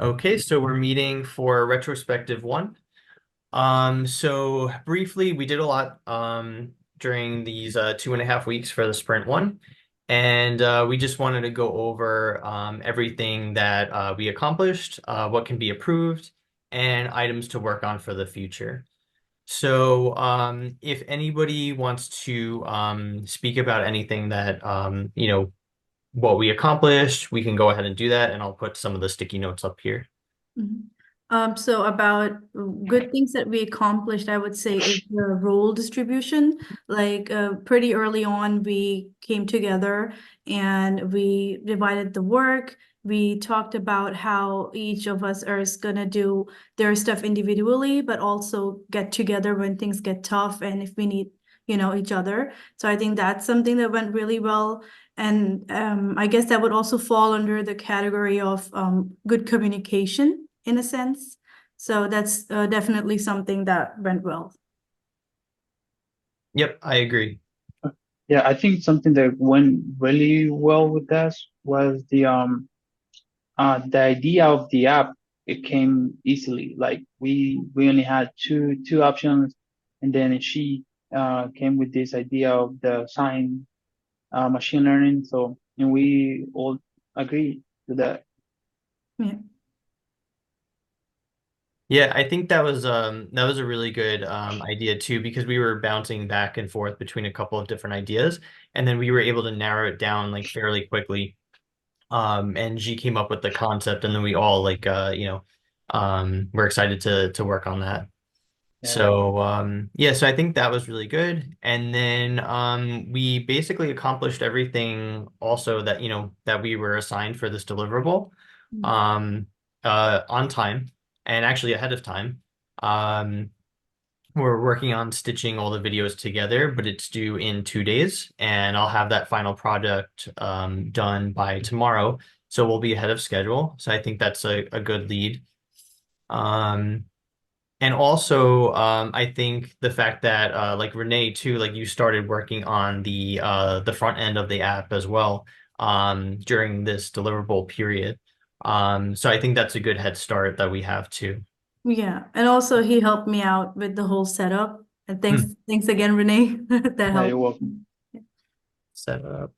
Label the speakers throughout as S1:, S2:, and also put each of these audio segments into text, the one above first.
S1: Okay, so we're meeting for retrospective one. So briefly, we did a lot during these 2.5 weeks for the sprint one, and we just wanted to go over everything that we accomplished, what can be improved, and items to work on for the future. So if anybody wants to speak about anything that what we accomplished, we can go ahead and do that, and I'll put some of the sticky notes up here.
S2: Mhm. So about good things that we accomplished, I would say is the role distribution. Like pretty early on, we came together and we divided the work. We talked about how each of us is gonna do their stuff individually, but also get together when things get tough and if we need, each other. So I think that's something that went really well. And I guess that would also fall under the category of good communication in a sense. So that's definitely something that went well.
S1: Yep, I agree.
S3: Yeah, I think something that went really well with us was the idea of the app. It came easily. Like we only had two options, and then she came with this idea of the sign machine learning. So and we all agreed to that.
S2: Yeah.
S1: Yeah, I think that was a really good idea too, because we were bouncing back and forth between a couple of different ideas, and then we were able to narrow it down like fairly quickly. And G came up with the concept, and then we all we're excited to work on that.
S3: Yeah.
S1: So yeah, so I think that was really good. And then we basically accomplished everything also that that we were assigned for this deliverable um on time and actually ahead of time. Um we're working on stitching all the videos together, but it's due in 2 days, and I'll have that final product done by tomorrow. So we'll be ahead of schedule. So I think that's a good lead. Um and also, I think the fact that like Renee too, like you started working on the front end of the app as well during this deliverable period. So I think that's a good head start that we have too.
S2: Yeah. And also he helped me out with the whole setup. And
S1: Hmm.
S2: thanks again, Renee. That
S3: Yeah, you're
S2: helped.
S3: welcome.
S1: Set up.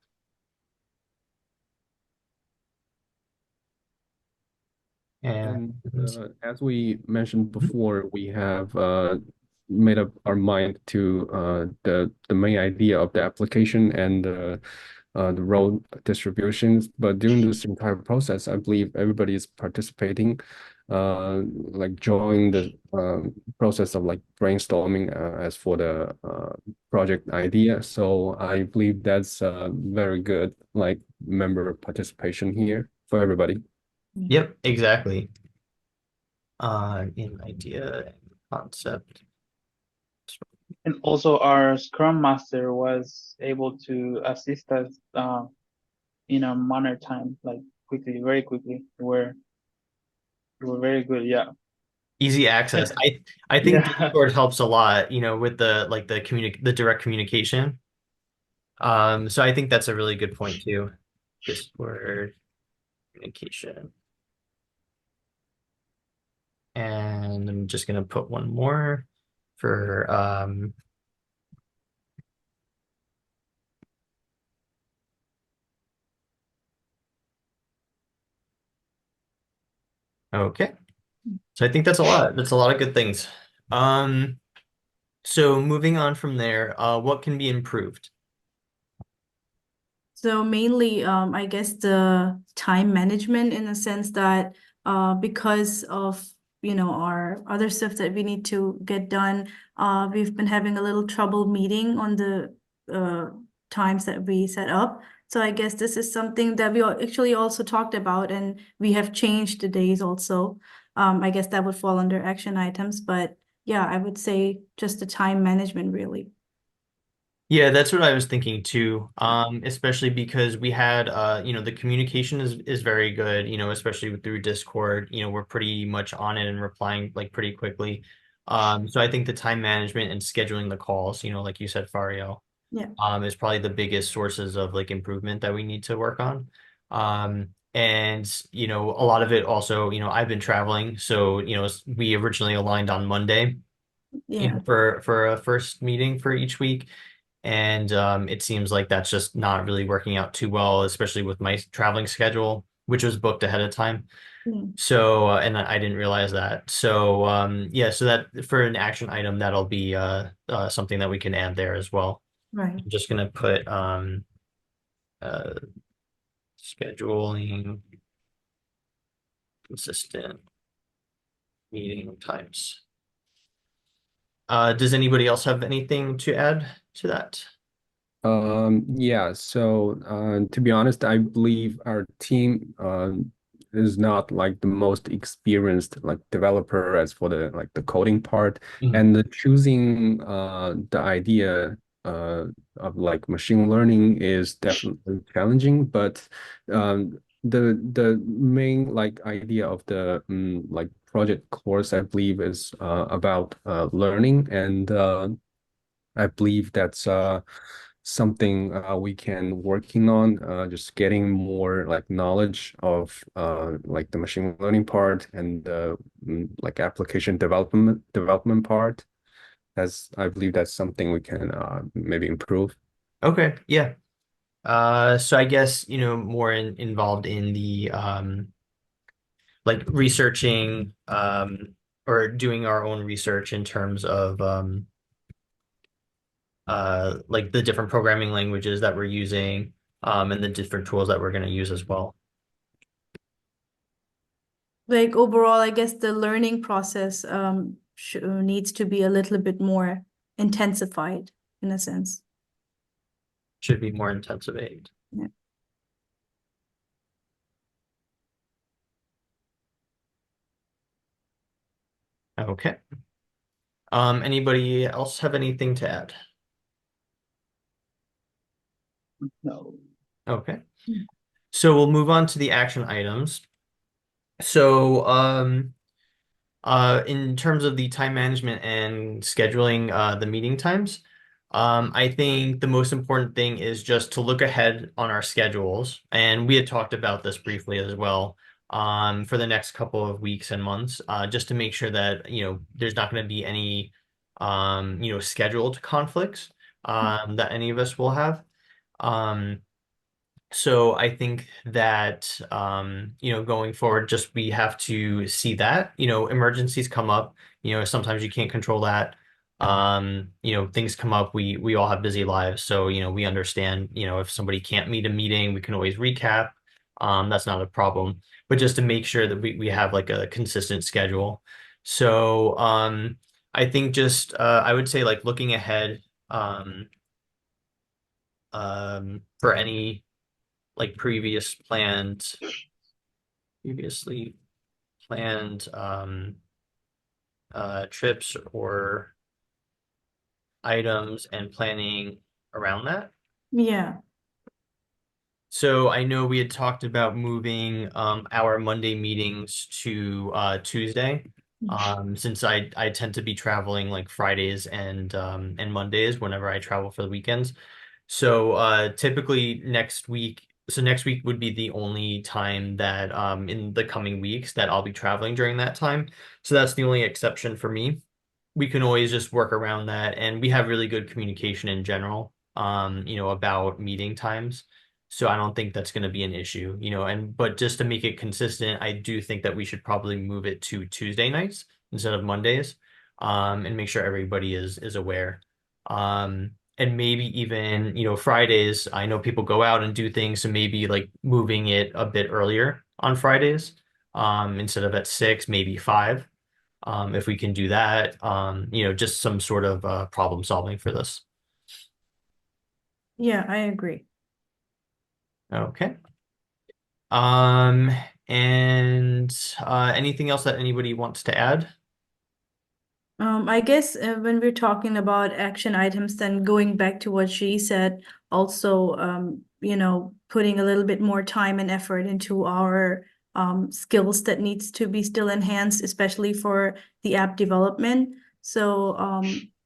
S1: And
S4: And as we mentioned before, we have made up our mind to the main idea of the application and the role distributions. But during this entire process, I believe everybody is participating, like join the process of like brainstorming as for the project idea. So I believe that's very good, like member participation here for everybody.
S1: yep, exactly. In idea and concept.
S3: And also our Scrum Master was able to assist us in a manner time, like quickly, very quickly. We were very good, yeah.
S1: Easy access. I think
S3: Yeah.
S1: Discord helps a lot, with the direct communication. So I think that's a really good point too. Discord communication. And I'm just gonna put one more for okay. So I think that's a lot. That's a lot of good things. Um, so moving on from there, what can be improved?
S2: So mainly, I guess the time management in the sense that because of our other stuff that we need to get done, we've been having a little trouble meeting on the uh, times that we set up. So I guess this is something that we actually also talked about, and we have changed the days also. I guess that would fall under action items, but yeah, I would say just the time management really.
S1: Yeah, that's what I was thinking too. Especially because we had the communication is very good, especially through Discord. We're pretty much on it and replying like pretty quickly. So I think the time management and scheduling the calls, like you said, Fario,
S2: Yeah.
S1: is probably the biggest sources of like improvement that we need to work on. And, you know, a lot of it also, you know, I've been traveling. So, you know, we originally aligned on Monday, you know,
S2: Yeah.
S1: for a first meeting for each week. And it seems like that's just not really working out too well, especially with my traveling schedule, which was booked ahead of time.
S2: Mm.
S1: So, and I didn't realize that. So, yeah, so that for an action item, that'll be something that we can add there as well.
S2: Right.
S1: I'm just gonna put uh, scheduling consistent meeting times. Does anybody else have anything to add to that?
S4: Yeah, so to be honest, I believe our team is not like the most experienced like developer as for the coding part,
S1: Mhm.
S4: and the choosing the idea of like machine learning is definitely challenging, but the main like idea of the like project course I believe is about learning, and I believe that's something we can working on, just getting more like knowledge of like the machine learning part and like application development part. As I believe that's something we can maybe improve.
S1: Okay, yeah. So I guess, you know, more involved in the like researching or doing our own research in terms of like the different programming languages that we're using and the different tools that we're going to use as well.
S2: Like overall, I guess the learning process needs to be a little bit more intensified in a sense.
S1: Should be more intensive aid.
S2: Yeah.
S1: Okay. Anybody else have anything to add?
S3: No.
S1: Okay.
S2: Mm.
S1: So we'll move on to the action items. So in terms of the time management and scheduling the meeting times, I think the most important thing is just to look ahead on our schedules. And we had talked about this briefly as well for the next couple of weeks and months, just to make sure that, you know, there's not going to be any, you know, scheduled conflicts that any of us will have. Um, so I think that you know, going forward, just we have to see that, you know, emergencies come up, you know, sometimes you can't control that. You know, things come up, we all have busy lives. So, you know, we understand, you know, if somebody can't meet a meeting, we can always recap. That's not a problem. But just to make sure that we have like a consistent schedule. So I think just I would say like looking ahead for any like previously planned trips or items and planning around that.
S2: Yeah.
S1: So I know we had talked about moving our Monday meetings to Tuesday. Since I tend to be traveling like Fridays and Mondays whenever I travel for the weekends. So typically next week would be the only time that in the coming weeks that I'll be traveling during that time. So that's the only exception for me. We can always just work around that, and we have really good communication in general, you know, about meeting times. So I don't think that's going to be an issue, you know, and but just to make it consistent, I do think that we should probably move it to Tuesday nights instead of Mondays, and make sure everybody is aware. And maybe even, you know, Fridays, I know people go out and do things, so maybe like moving it a bit earlier on Fridays, instead of at 6, maybe 5. If we can do that, you know, just some sort of problem solving for this.
S2: Yeah, I agree.
S1: Okay. Um, and anything else that anybody wants to add?
S2: I guess when we're talking about action items, then going back to what she said, also, you know, putting a little bit more time and effort into our skills that needs to be still enhanced, especially for the app development. So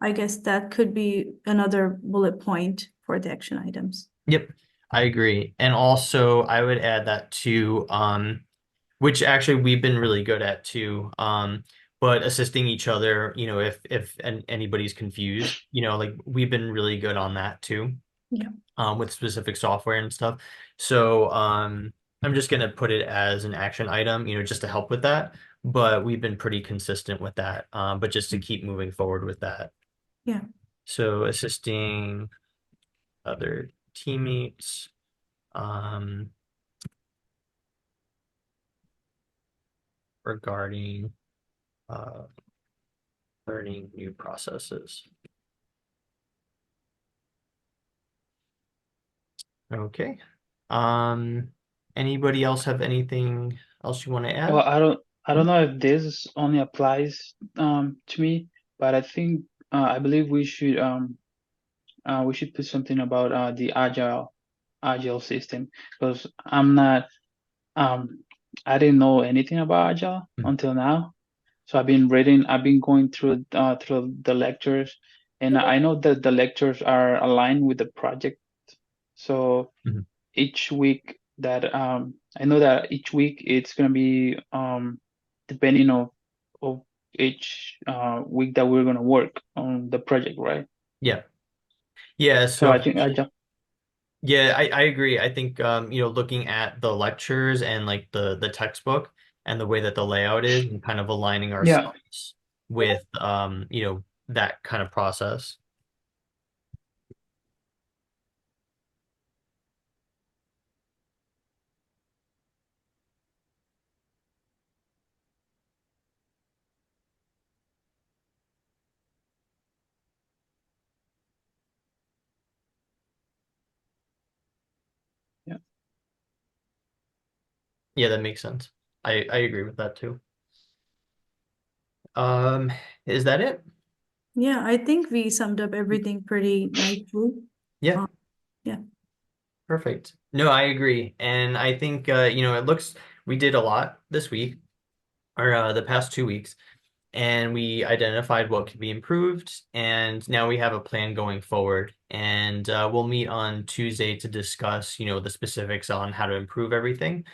S2: I guess that could be another bullet point for the action items.
S1: Yep. I agree. And also I would add that too, which actually we've been really good at too. But assisting each other, if anybody's confused, like we've been really good on that too,
S2: Yeah.
S1: with specific software and stuff. So I'm just gonna put it as an action item, just to help with that. But we've been pretty consistent with that. But just to keep moving forward with that.
S2: Yeah.
S1: So assisting other teammates, um, regarding uh, learning new processes. Okay. Anybody else have anything else you want to
S3: Well,
S1: add?
S3: I don't know if this only applies to me, but I think I believe we should put something about the agile system, because um I didn't know anything about agile
S1: Mhm.
S3: until now. So I've been going through the lectures, and I know that the lectures are aligned with the project. So
S1: Mhm.
S3: each week that I know that each week it's gonna be depending of each week that we're gonna work on the project, right?
S1: Yeah. Yeah.
S3: So
S1: So
S3: I think agile,
S1: yeah, I agree. I think looking at the lectures and like the textbook and the way that the layout is and kind of aligning
S3: yeah,
S1: ourselves with that kind of process.
S3: yeah.
S1: Yeah, that makes sense. I agree with that too. Um, is that it?
S2: Yeah, I think we summed up everything pretty nicely.
S1: Yeah.
S2: Um, yeah.
S1: Perfect. No, I agree. And I think we did a lot this week or the past 2 weeks, and we identified what could be improved, and now we have a plan going forward. And we'll meet on Tuesday to discuss, the specifics on how to improve everything.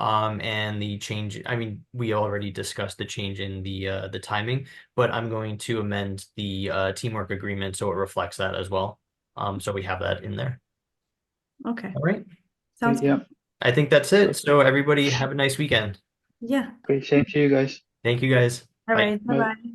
S1: And the change, I mean, we already discussed the change in the timing, but I'm going to amend the teamwork agreement so it reflects that as well. So we have that in there.
S2: Okay.
S1: All right.
S2: Sounds
S3: Yeah,
S2: good.
S1: I think that's it. So everybody have a nice weekend.
S2: Yeah.
S3: great. Same to you guys.
S1: Thank you guys.
S2: All
S1: Bye.
S2: right.
S3: Bye.
S2: Bye-bye.